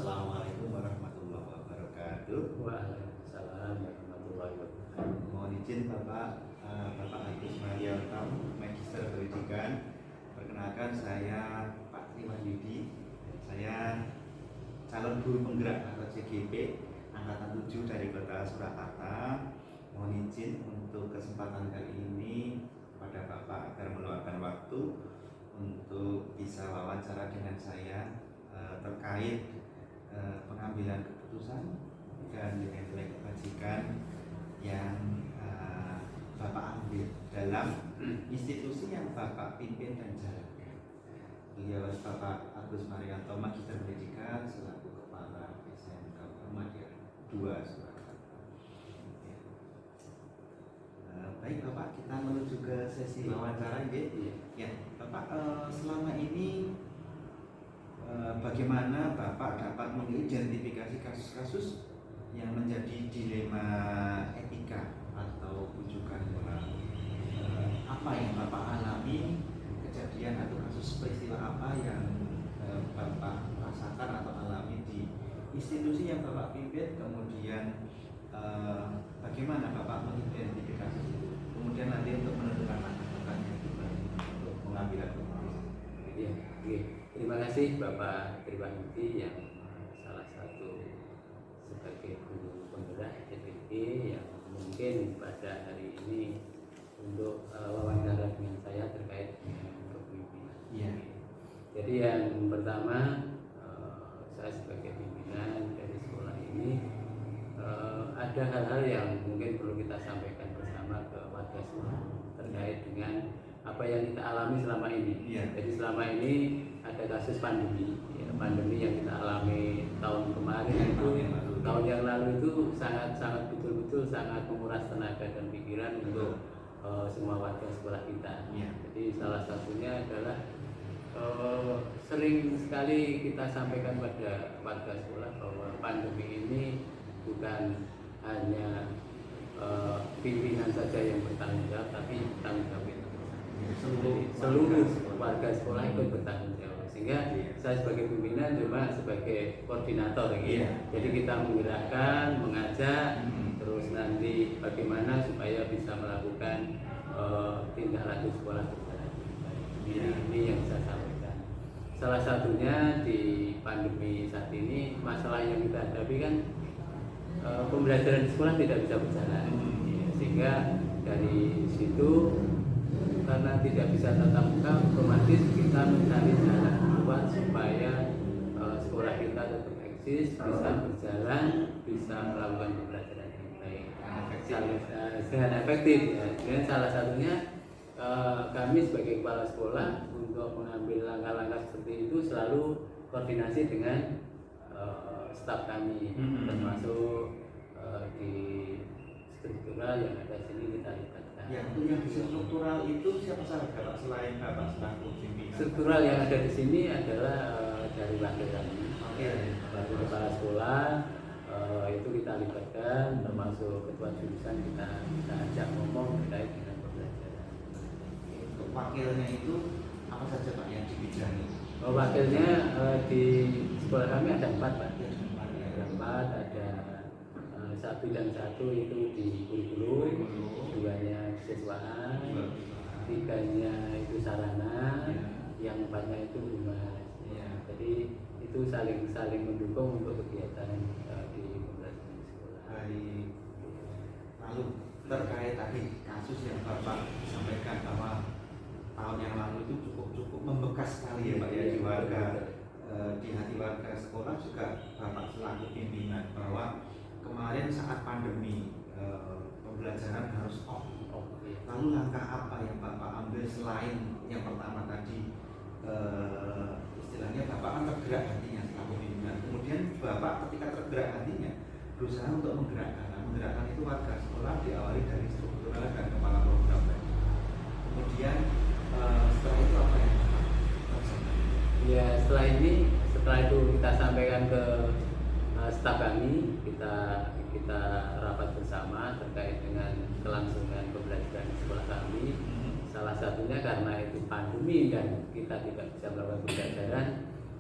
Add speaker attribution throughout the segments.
Speaker 1: Assalamualaikum warahmatullahi wabarakatuh.
Speaker 2: Waalaikumsalam warahmatullahi wabarakatuh.
Speaker 1: Mohon izin Bapak Agus Marianto, Magister Pendidikan. Perkenalkan saya Pak Triwahyudi. Saya calon guru penggerak atau CGP angkatan 7 dari Kota Surakarta. Mohon izin untuk kesempatan kali ini kepada Bapak agar meluangkan waktu untuk bisa wawancara dengan saya terkait pengambilan keputusan dan nilai kebajikan yang Bapak ambil dalam institusi yang Bapak pimpin dan jalankan. Beliau Bapak Agus Marianto, Magister Pendidikan selaku Kepala SMK Muhammadiyah 2 Surakarta. Baik Bapak, kita menuju ke sesi wawancara. Ya, Bapak, selama ini bagaimana Bapak dapat mengidentifikasi kasus-kasus yang menjadi dilema etika atau rujukan moral? Apa yang Bapak alami, kejadian atau kasus peristiwa apa yang Bapak rasakan atau alami di institusi yang Bapak pimpin, kemudian bagaimana Bapak mengidentifikasi itu, kemudian nanti untuk menentukan langkah-langkahnya untuk pengambilan keputusan.
Speaker 2: Ya, oke. Terima kasih Bapak Triwahyudi yang salah satu sebagai guru penggerak CGP yang mungkin pada hari ini untuk wawancara dengan saya terkait dengan kepemimpinan.
Speaker 1: Iya.
Speaker 2: Jadi yang pertama, saya sebagai pimpinan dari sekolah ini ada hal-hal yang mungkin perlu kita sampaikan bersama ke warga sekolah terkait dengan apa yang kita alami selama ini.
Speaker 1: Iya.
Speaker 2: Jadi selama ini ada kasus pandemi, ya, pandemi yang kita alami tahun kemarin tahun yang lalu itu sangat betul-betul sangat menguras tenaga dan pikiran untuk semua warga sekolah kita.
Speaker 1: Iya.
Speaker 2: Jadi salah satunya adalah sering sekali kita sampaikan pada warga sekolah bahwa pandemi ini bukan hanya pimpinan saja yang bertanggung jawab, tapi tanggung jawab itu seluruh warga sekolah ikut bertanggung jawab. Sehingga saya sebagai pimpinan cuma sebagai koordinator gitu. Jadi kita menggerakkan, mengajak, terus nanti bagaimana supaya bisa melakukan tindak lanjut sekolah berjalan. Ini yang saya sampaikan. Salah satunya di pandemi saat ini masalah yang kita hadapi kan pembelajaran di sekolah tidak bisa berjalan, sehingga dari situ karena tidak bisa tatap muka, otomatis kita mencari jalan keluar supaya sekolah kita tetap eksis, bisa berjalan, bisa melakukan pembelajaran yang baik dengan efektif. Ya. Dan salah satunya kami sebagai kepala sekolah untuk mengambil langkah-langkah seperti itu selalu koordinasi dengan staf kami, termasuk di struktural yang ada sini kita libatkan.
Speaker 1: Yang di struktural itu siapa saja Bapak selain Bapak selaku pimpinan?
Speaker 2: Struktural yang ada di sini adalah dari wakil kami, dari kepala sekolah itu kita libatkan, termasuk ketua jurusan kita ajak ngomong terkait dengan pembelajaran.
Speaker 1: Untuk wakilnya itu apa saja Pak yang dibidangi?
Speaker 2: Wakilnya di sekolah kami ada 4 Pak. Ada 4, ada bidang 1 itu di kurikulum, 2-nya siswaan, 3-nya itu sarana, yang 4-nya itu humas. Jadi itu saling mendukung untuk kegiatan di pembelajaran sekolah.
Speaker 1: Baik. Lalu terkait tadi kasus yang Bapak sampaikan bahwa tahun yang lalu itu cukup membekas sekali ya Pak ya di warga, di hati warga sekolah juga Bapak selaku pimpinan bahwa kemarin saat pandemi pembelajaran harus off. Lalu langkah apa yang Bapak ambil selain yang pertama tadi istilahnya Bapak kan tergerak hatinya selaku pimpinan. Kemudian Bapak ketika tergerak hatinya berusaha untuk menggerakkan itu warga sekolah diawali dari struktural dan kepala program tadi. Kemudian setelah itu apa yang Bapak lakukan?
Speaker 2: Ya setelah itu kita sampaikan ke staf kami, kita rapat bersama terkait dengan kelangsungan pembelajaran di sekolah kami. Salah satunya karena itu pandemi dan kita tidak bisa melakukan pembelajaran,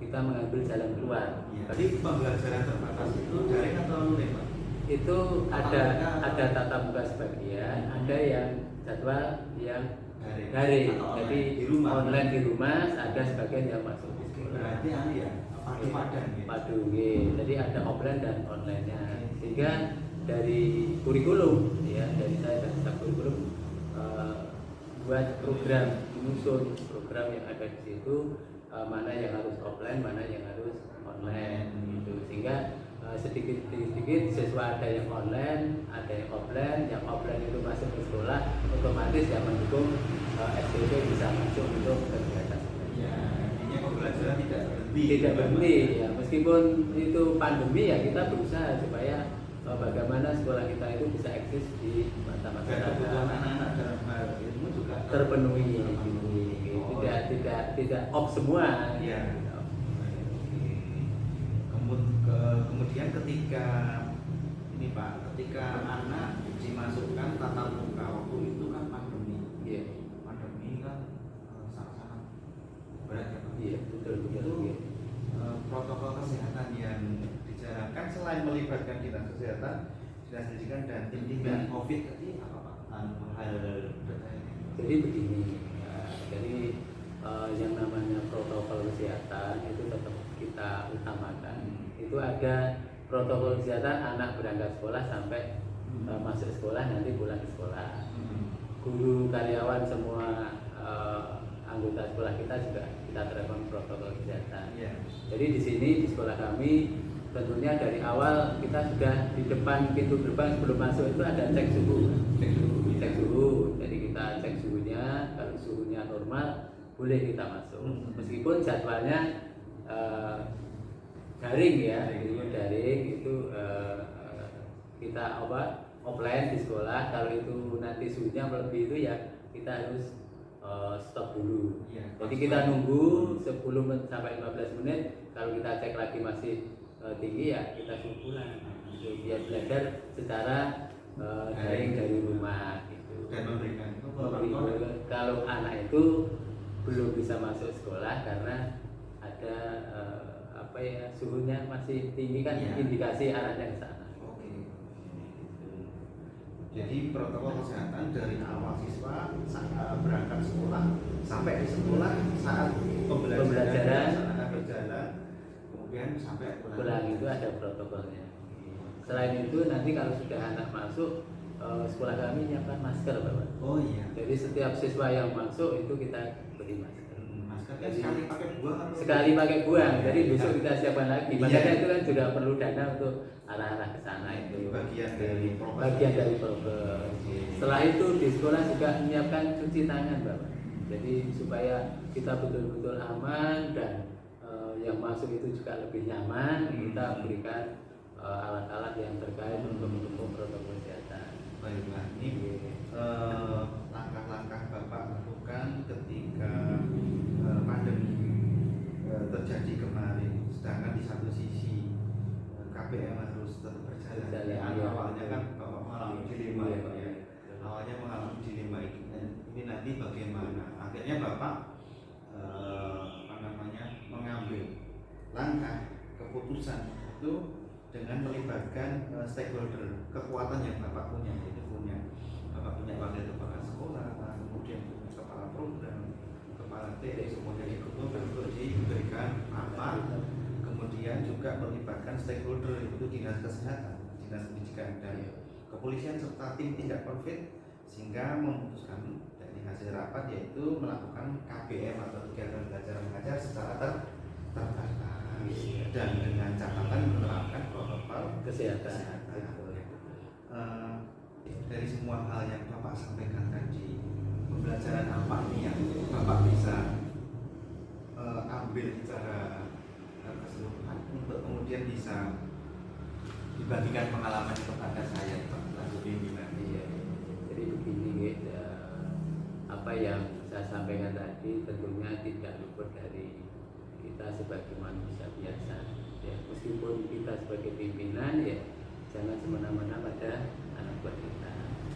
Speaker 2: kita mengambil jalan keluar.
Speaker 1: Iya. Jadi pembelajaran terbatas itu daring atau luring, Pak?
Speaker 2: Itu ada tatap muka sebagian, ada yang jadwal yang daring. Jadi
Speaker 1: di rumah.
Speaker 2: online di rumah, ada sebagian yang masuk di sekolah.
Speaker 1: Berarti ya padu-padan gitu.
Speaker 2: Padu, jadi ada offline dan online-nya. Sehingga dari kurikulum, ya dari saya dari staf kurikulum buat program, menyusun program yang ada di situ, mana yang harus offline, mana yang harus online, gitu. Sehingga sedikit sesuai ada yang online, ada yang offline itu masuk ke sekolah, otomatis yang mendukung SPP bisa masuk untuk kegiatan.
Speaker 1: Ya, intinya pembelajaran tidak
Speaker 2: berhenti ya, meskipun itu pandemi ya kita berusaha supaya bagaimana sekolah kita itu bisa eksis di mata masyarakat.
Speaker 1: Kebutuhan anak-anak dalam hal ilmu juga
Speaker 2: terpenuhi. Tidak off semua.
Speaker 1: Ya. Kemudian ketika ini Pak, ketika anak dimasukkan tatap muka waktu itu kan pandemi.
Speaker 2: Iya.
Speaker 1: Pandemi kan sangat-sangat berat ya Pak.
Speaker 2: Iya, betul.
Speaker 1: Itu protokol kesehatan yang dijalankan selain melibatkan dinas kesehatan, dinas pendidikan dan tim tindak COVID tadi apa Pak?
Speaker 2: Jadi begini, ya, jadi yang namanya protokol kesehatan itu tetap kita utamakan. Itu ada protokol kesehatan anak berangkat sekolah sampai masuk sekolah, nanti pulang ke sekolah. Guru, karyawan, semua anggota sekolah kita juga kita terapkan protokol kesehatan.
Speaker 1: Yeah.
Speaker 2: Jadi di sini di sekolah kami tentunya dari awal kita sudah di depan pintu gerbang sebelum masuk itu ada cek suhu. Jadi kita cek suhunya, kalau suhunya normal boleh kita masuk. Meskipun jadwalnya daring ya, daring itu kita offline di sekolah. Kalau itu nanti suhunya melebihi itu ya kita harus stop dulu.
Speaker 1: Ya,
Speaker 2: jadi kita nunggu 10 sampai 15 menit. Kalau kita cek lagi masih tinggi ya kita suruh pulang. Biar belajar secara daring dari rumah gitu.
Speaker 1: Dan memberikan
Speaker 2: kalau anak itu belum bisa masuk sekolah karena ada suhunya masih tinggi kan, ya. Indikasi arahnya ke sana.
Speaker 1: Oke. Jadi protokol kesehatan dari awal siswa saat berangkat sekolah sampai di sekolah, saat pembelajaran berjalan, kemudian sampai
Speaker 2: pulang itu ada protokolnya. Selain itu nanti kalau sudah anak masuk, sekolah kami menyiapkan masker, Bapak.
Speaker 1: Oh iya.
Speaker 2: Jadi setiap siswa yang masuk itu kita beri masker.
Speaker 1: Maskernya sekali pakai buang atau?
Speaker 2: Sekali pakai buang. Jadi besok kita siapkan lagi. Makanya itu kan juga perlu dana untuk arah-arah ke sana itu.
Speaker 1: Bagian dari
Speaker 2: program. Setelah itu di sekolah juga menyiapkan cuci tangan, Bapak. Jadi supaya kita betul-betul aman dan yang masuk itu juga lebih nyaman, kita berikan alat-alat yang terkait untuk mendukung protokol kesehatan.
Speaker 1: Baiklah, ini langkah-langkah Bapak lakukan ketika pandemi terjadi kemarin. Sedangkan di satu sisi KPM harus tetap berjalan. Awalnya kan Bapak mengalami dilema ya Pak ya. Awalnya mengalami dilema ini nanti bagaimana? Akhirnya Bapak mengambil langkah keputusan itu dengan melibatkan stakeholder, kekuatan yang Bapak punya, yaitu Bapak punya wakil kepala sekolah, kemudian punya kepala program, kepala TD, semuanya dikumpulkan untuk diberikan apa, kemudian juga melibatkan stakeholder, yaitu dinas kesehatan, dinas pendidikan dan kepolisian serta tim tindak COVID, sehingga memutuskan dari hasil rapat yaitu melakukan KBM atau kegiatan belajar mengajar secara terbatas dan dengan catatan menerapkan protokol kesehatan. Dari semua hal yang Bapak sampaikan tadi, pembelajaran apa nih yang Bapak bisa ambil secara keseluruhan untuk kemudian bisa dibagikan pengalaman kepada saya Pak selaku pimpinan.
Speaker 2: Jadi begini, apa yang saya sampaikan tadi tentunya tidak luput dari kita sebagai manusia biasa ya, meskipun kita sebagai pimpinan ya jangan semena-mena pada anak buah kita.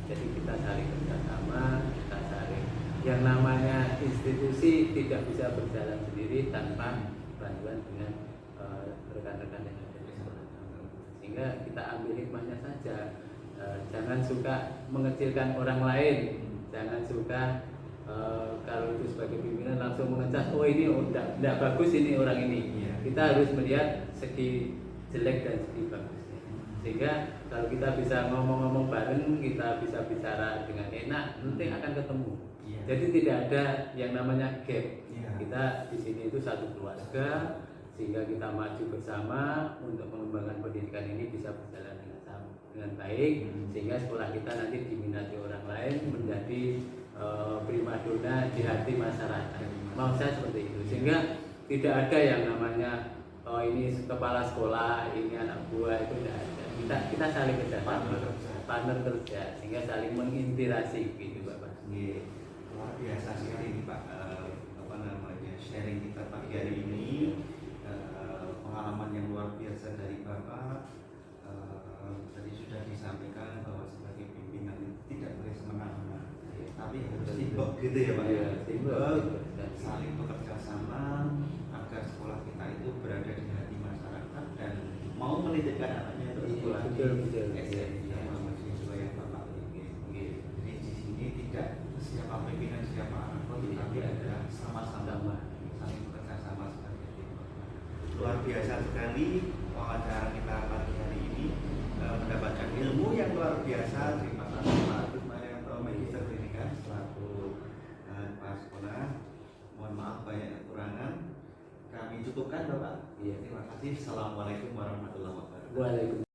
Speaker 2: Jadi kita saling bersama, kita saling, yang namanya institusi tidak bisa berjalan sendiri tanpa bantuan dengan rekan-rekan yang ada di sekolah. Sehingga kita ambil hikmahnya saja. Jangan suka mengecilkan orang lain, jangan suka kalau itu sebagai pimpinan langsung mengecas, oh ini tidak bagus ini orang ini.
Speaker 1: Iya.
Speaker 2: Kita harus melihat segi jelek dan segi bagusnya. Sehingga kalau kita bisa ngomong-ngomong bareng, kita bisa bicara dengan enak, nanti akan ketemu.
Speaker 1: Iya.
Speaker 2: Jadi tidak ada yang namanya gap.
Speaker 1: Iya.
Speaker 2: Kita di sini itu satu keluarga, sehingga kita maju bersama untuk mengembangkan pendidikan ini bisa berjalan dengan baik, sehingga sekolah kita nanti diminati orang lain, menjadi primadona di hati masyarakat. Mau saya seperti itu, sehingga tidak ada yang namanya oh ini kepala sekolah, ini anak buah, itu tidak ada. Kita saling kerjasama, partner kerja, sehingga saling menginspirasi gitu Bapak.
Speaker 1: Iya. Luar biasa sekali ini Pak, sharing kita pagi hari ini, pengalaman yang luar biasa dari Bapak. Tadi sudah disampaikan bahwa sebagai pimpinan tidak boleh semena-mena, tapi harus timbuk gitu ya Pak.
Speaker 2: Iya, timbuk.
Speaker 1: Saling bekerja sama agar sekolah kita itu berada di hati masyarakat dan mau menitipkan anaknya terus sekolah di SMK mahasiswa yang Bapak miliki. Jadi di sini tidak siapa pimpinan siapa anak buah, tapi ada sama-sama saling bekerja sama sebagai tim. Luar biasa sekali wawancara kita pagi hari ini, mendapatkan ilmu yang luar biasa. Terima kasih Pak Agus Marianto, Magister Pendidikan selaku kepala sekolah. Mohon maaf banyak kekurangan. Kami cukupkan Bapak.
Speaker 2: Iya.
Speaker 1: Terima kasih. Assalamualaikum warahmatullahi wabarakatuh.
Speaker 2: Waalaikumsalam.